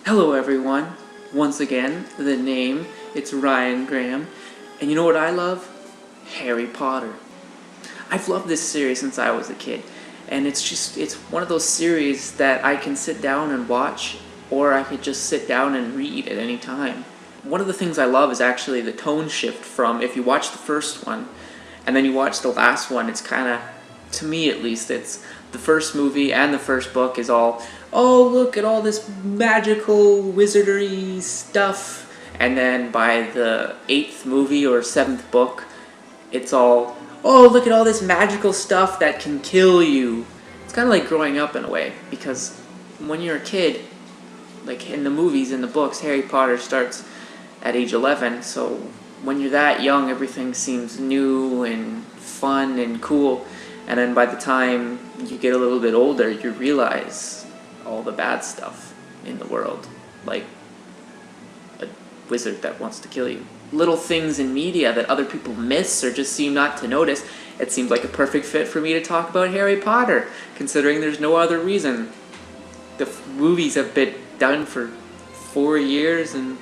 Hello everyone, once again, the name, it's Ryan Graham, and you know what I love? Harry Potter. I've loved this series since I was a kid, and it's one of those series that I can sit down and watch, or I could just sit down and read at any time. One of the things I love is actually the tone shift from, if you watch the first one, and then you watch the last one, it's kind of, to me at least, it's the first movie and the first book is all, oh, look at all this magical wizardry stuff. And then by the 8th movie or 7th book, it's all, oh, look at all this magical stuff that can kill you. It's kind of like growing up in a way, because when you're a kid, like in the movies, in the books, Harry Potter starts at age 11, so when you're that young, everything seems new and fun and cool. And then by the time you get a little bit older, you realize all the bad stuff in the world, like a wizard that wants to kill you. Little things in media that other people miss or just seem not to notice. It seems like a perfect fit for me to talk about Harry Potter, considering there's no other reason. The movies have been done for 4 years, and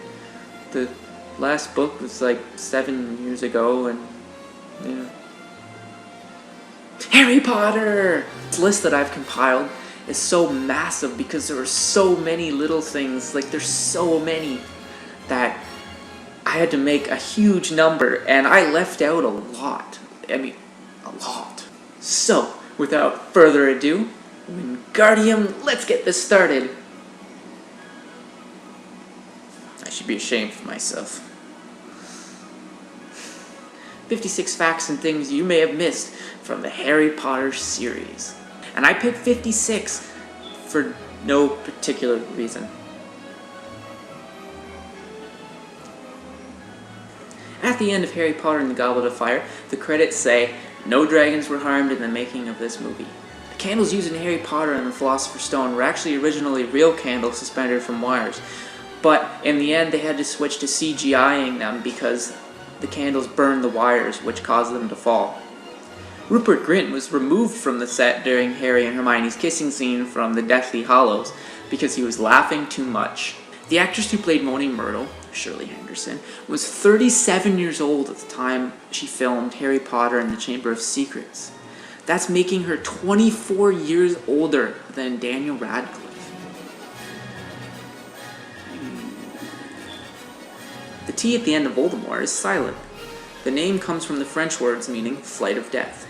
the last book was like 7 years ago, and yeah. Harry Potter! This list that I've compiled is so massive because there are so many little things, like there's so many that I had to make a huge number, and I left out a lot. I mean, a lot. So, without further ado, Wingardium, let's get this started. I should be ashamed of myself. 56 facts and things you may have missed from the Harry Potter series. And I picked 56 for no particular reason. At the end of Harry Potter and the Goblet of Fire, the credits say, "No dragons were harmed in the making of this movie." The candles used in Harry Potter and the Philosopher's Stone were actually originally real candles suspended from wires, but in the end they had to switch to CGIing them because the candles burned the wires, which caused them to fall. Rupert Grint was removed from the set during Harry and Hermione's kissing scene from the Deathly Hallows because he was laughing too much. The actress who played Moaning Myrtle, Shirley Henderson, was 37 years old at the time she filmed Harry Potter and the Chamber of Secrets. That's making her 24 years older than Daniel Radcliffe. The T at the end of Voldemort is silent. The name comes from the French words meaning flight of death.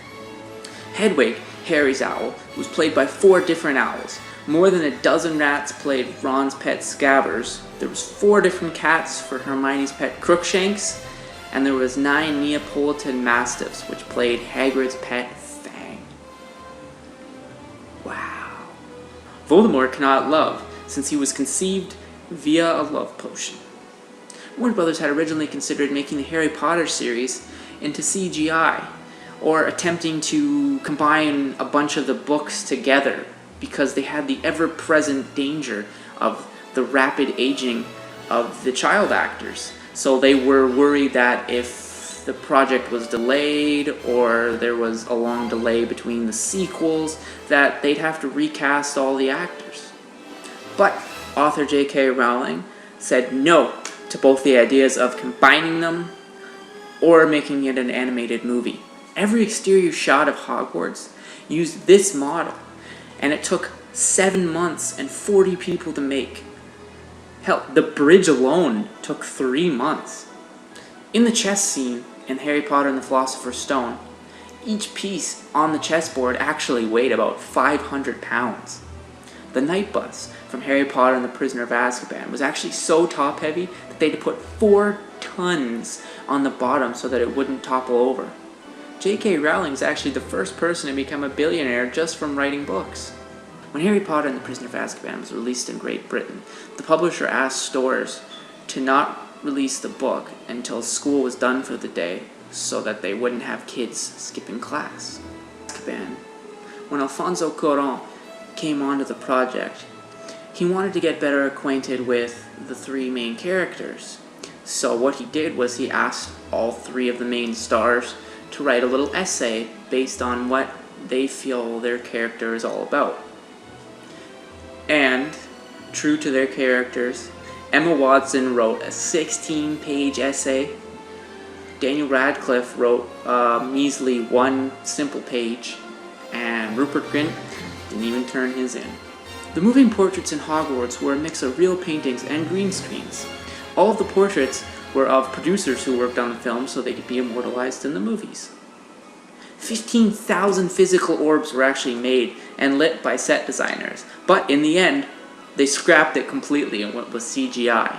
Hedwig, Harry's owl, was played by 4 different owls. More than a dozen rats played Ron's pet Scabbers. There was 4 different cats for Hermione's pet Crookshanks, and there was 9 Neapolitan Mastiffs, which played Hagrid's pet Fang. Wow. Voldemort cannot love, since he was conceived via a love potion. Warner Brothers had originally considered making the Harry Potter series into CGI, or attempting to combine a bunch of the books together, because they had the ever-present danger of the rapid aging of the child actors. So they were worried that if the project was delayed, or there was a long delay between the sequels, that they'd have to recast all the actors. But author J.K. Rowling said no to both the ideas of combining them or making it an animated movie. Every exterior shot of Hogwarts used this model, and it took 7 months and 40 people to make. Hell, the bridge alone took 3 months. In the chess scene in Harry Potter and the Philosopher's Stone, each piece on the chessboard actually weighed about 500 pounds. The night bus from Harry Potter and the Prisoner of Azkaban was actually so top-heavy that they had to put 4 tons on the bottom so that it wouldn't topple over. J.K. Rowling is actually the first person to become a billionaire just from writing books. When Harry Potter and the Prisoner of Azkaban was released in Great Britain, the publisher asked stores to not release the book until school was done for the day so that they wouldn't have kids skipping class. Azkaban. When Alfonso Cuarón came onto the project, he wanted to get better acquainted with the 3 main characters. So what he did was he asked all 3 of the main stars to write a little essay based on what they feel their character is all about. And true to their characters. Emma Watson wrote a 16-page essay. Daniel Radcliffe wrote a measly one simple page. And Rupert Grint didn't even turn his in. The moving portraits in Hogwarts were a mix of real paintings and green screens. All of the portraits were of producers who worked on the film so they could be immortalized in the movies. 15,000 physical orbs were actually made and lit by set designers, but in the end, they scrapped it completely and went with CGI.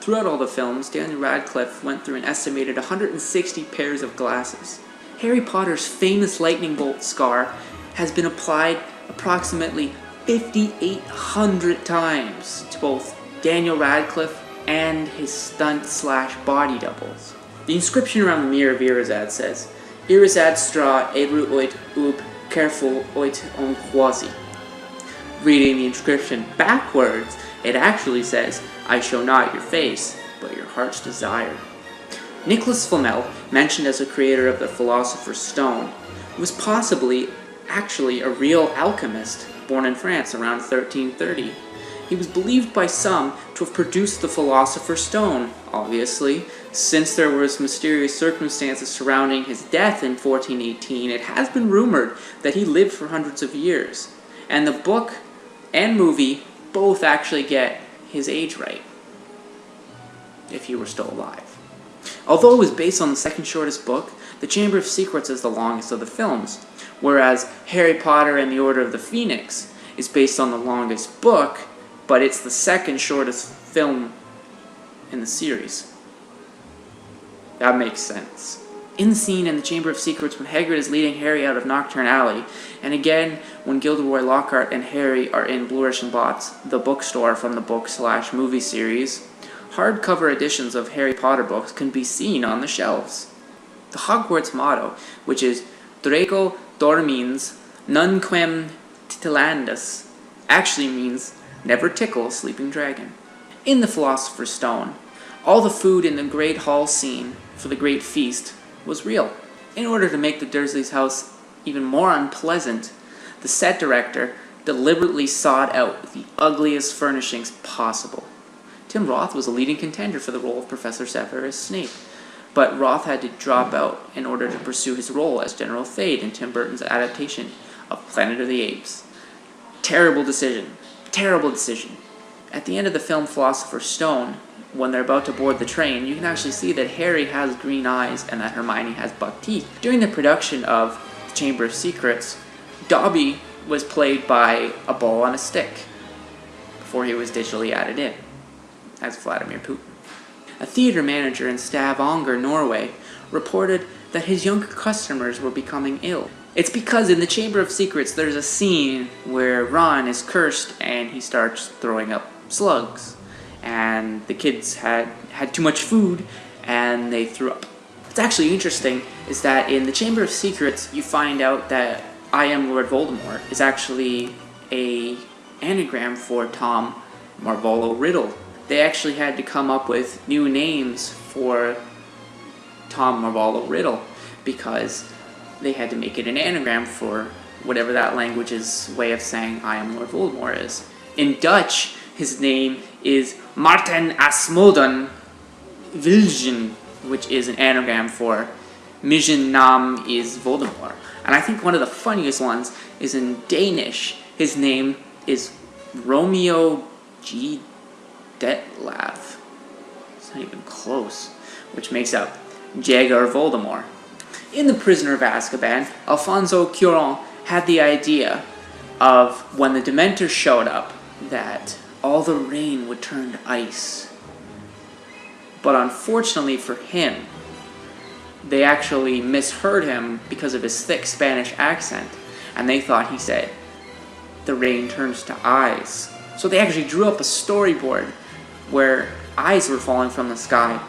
Throughout all the films, Daniel Radcliffe went through an estimated 160 pairs of glasses. Harry Potter's famous lightning bolt scar has been applied approximately 5,800 times to both Daniel Radcliffe and his stunt/body doubles. The inscription around the mirror of Irizad says, Irizad stra eru oit ub careful oit on quasi. Reading the inscription backwards, it actually says, I show not your face, but your heart's desire. Nicholas Flamel, mentioned as a creator of the Philosopher's Stone, was possibly actually a real alchemist born in France around 1330. He was believed by some to have produced the Philosopher's Stone, obviously. Since there was mysterious circumstances surrounding his death in 1418, it has been rumored that he lived for hundreds of years. And the book and movie both actually get his age right, if he were still alive. Although it was based on the second shortest book, The Chamber of Secrets is the longest of the films, whereas Harry Potter and the Order of the Phoenix is based on the longest book, but it's the second shortest film in the series. That makes sense. In the scene in the Chamber of Secrets when Hagrid is leading Harry out of Knockturn Alley, and again when Gilderoy Lockhart and Harry are in Flourish and Bots, the bookstore from the book/movie series, hardcover editions of Harry Potter books can be seen on the shelves. The Hogwarts motto, which is Draco Dormins Nunquam Titilandus, actually means never tickle a sleeping dragon. In the Philosopher's Stone, all the food in the Great Hall scene for the Great Feast was real. In order to make the Dursleys' house even more unpleasant, the set director deliberately sought out the ugliest furnishings possible. Tim Roth was a leading contender for the role of Professor Severus Snape, but Roth had to drop out in order to pursue his role as General Thade in Tim Burton's adaptation of Planet of the Apes. Terrible decision. Terrible decision. At the end of the film Philosopher's Stone, when they're about to board the train, you can actually see that Harry has green eyes and that Hermione has buck teeth. During the production of The Chamber of Secrets, Dobby was played by a ball on a stick before he was digitally added in as Vladimir Putin. A theater manager in Stavanger, Norway, reported that his younger customers were becoming ill. It's because in The Chamber of Secrets there's a scene where Ron is cursed and he starts throwing up slugs. And the kids had too much food and they threw up. What's actually interesting is that in The Chamber of Secrets you find out that I Am Lord Voldemort is actually a anagram for Tom Marvolo Riddle. They actually had to come up with new names for Tom Marvolo Riddle because they had to make it an anagram for whatever that language's way of saying I Am Lord Voldemort is. In Dutch, his name is Martin Asmoden Viljen, which is an anagram for Mijn naam is Voldemort. And I think one of the funniest ones is in Danish. His name is Romeo G. Detlav. It's not even close, which makes up Jaeger Voldemort. In The Prisoner of Azkaban, Alfonso Cuarón had the idea of when the Dementors showed up that all the rain would turn to ice. But unfortunately for him, they actually misheard him because of his thick Spanish accent, and they thought he said, the rain turns to eyes. So they actually drew up a storyboard where eyes were falling from the sky.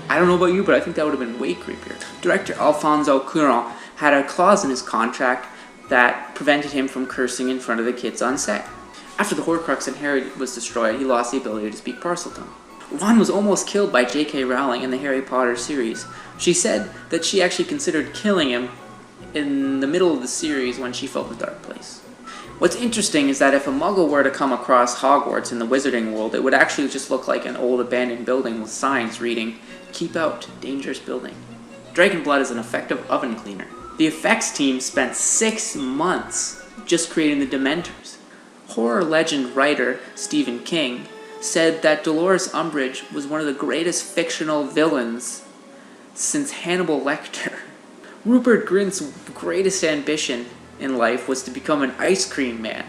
I don't know about you, but I think that would have been way creepier. Director Alfonso Cuarón had a clause in his contract that prevented him from cursing in front of the kids on set. After the Horcrux in Harry was destroyed, he lost the ability to speak Parseltongue. Ron was almost killed by J.K. Rowling in the Harry Potter series. She said that she actually considered killing him in the middle of the series when she felt the dark place. What's interesting is that if a Muggle were to come across Hogwarts in the Wizarding World, it would actually just look like an old abandoned building with signs reading, "Keep out, dangerous building." Dragonblood is an effective oven cleaner. The effects team spent 6 months just creating the Dementors. Horror legend writer Stephen King said that Dolores Umbridge was one of the greatest fictional villains since Hannibal Lecter. Rupert Grint's greatest ambition in life was to become an ice cream man.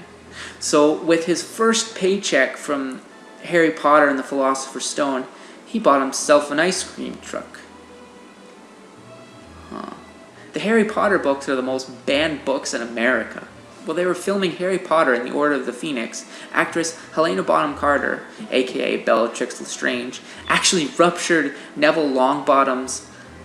So with his first paycheck from Harry Potter and the Philosopher's Stone, he bought himself an ice cream truck. The Harry Potter books are the most banned books in America. While they were filming Harry Potter and the Order of the Phoenix, actress Helena Bonham Carter, aka Bellatrix Lestrange, actually ruptured Neville Longbottom's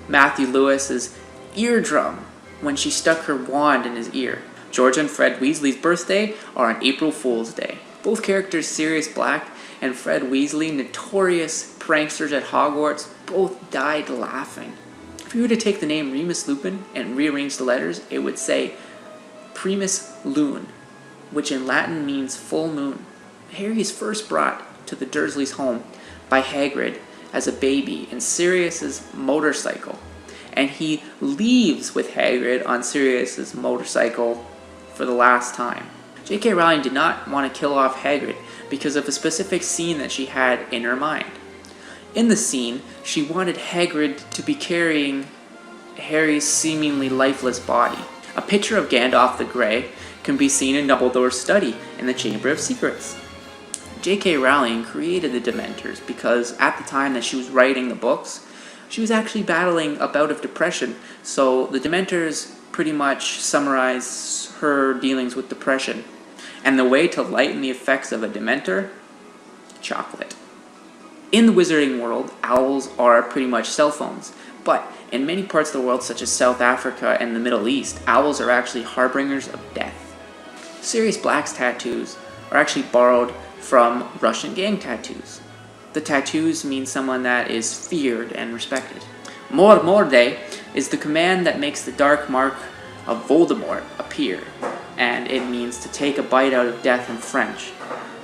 Matthew Lewis's eardrum when she stuck her wand in his ear. George and Fred Weasley's birthday are on April Fool's Day. Both characters, Sirius Black and Fred Weasley, notorious pranksters at Hogwarts, both died laughing. If you were to take the name Remus Lupin and rearrange the letters, it would say Primus Lune, which in Latin means full moon. Harry is first brought to the Dursleys' home by Hagrid as a baby in Sirius's motorcycle, and he leaves with Hagrid on Sirius's motorcycle for the last time. J.K. Rowling did not want to kill off Hagrid because of a specific scene that she had in her mind. In the scene, she wanted Hagrid to be carrying Harry's seemingly lifeless body. A picture of Gandalf the Grey can be seen in Dumbledore's study in the Chamber of Secrets. J.K. Rowling created the Dementors because at the time that she was writing the books, she was actually battling a bout of depression, so the Dementors pretty much summarize her dealings with depression. And the way to lighten the effects of a Dementor? Chocolate. In the Wizarding World, owls are pretty much cell phones, but in many parts of the world, such as South Africa and the Middle East, owls are actually harbingers of death. Sirius Black's tattoos are actually borrowed from Russian gang tattoos. The tattoos mean someone that is feared and respected. Mor Morde is the command that makes the dark mark of Voldemort appear, and it means to take a bite out of death in French,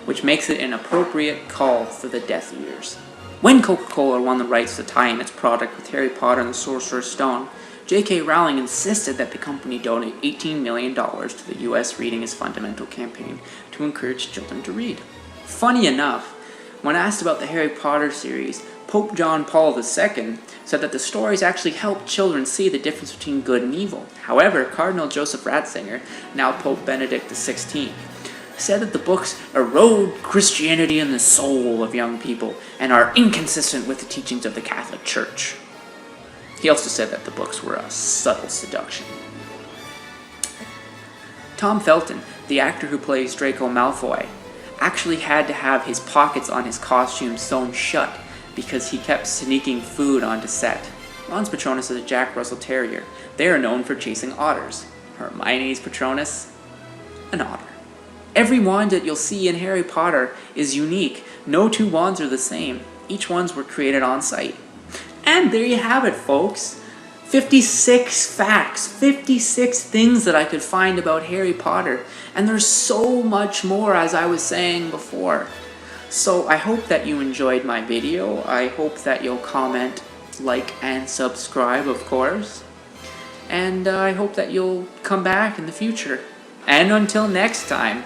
which makes it an appropriate call for the Death Eaters. When Coca-Cola won the rights to tie in its product with Harry Potter and the Sorcerer's Stone, J.K. Rowling insisted that the company donate $18 million to the U.S. Reading is Fundamental campaign to encourage children to read. Funny enough, when asked about the Harry Potter series, Pope John Paul II said that the stories actually helped children see the difference between good and evil. However, Cardinal Joseph Ratzinger, now Pope Benedict XVI, said that the books erode Christianity in the soul of young people and are inconsistent with the teachings of the Catholic Church. He also said that the books were a subtle seduction. Tom Felton, the actor who plays Draco Malfoy, actually had to have his pockets on his costume sewn shut because he kept sneaking food onto set. Ron's Patronus is a Jack Russell Terrier. They are known for chasing otters. Hermione's Patronus, an otter. Every wand that you'll see in Harry Potter is unique. No two wands are the same. Each ones were created on site. And there you have it, folks. 56 facts, 56 things that I could find about Harry Potter. And there's so much more, as I was saying before. So I hope that you enjoyed my video. I hope that you'll comment, like, and subscribe, of course. And I hope that you'll come back in the future. And until next time.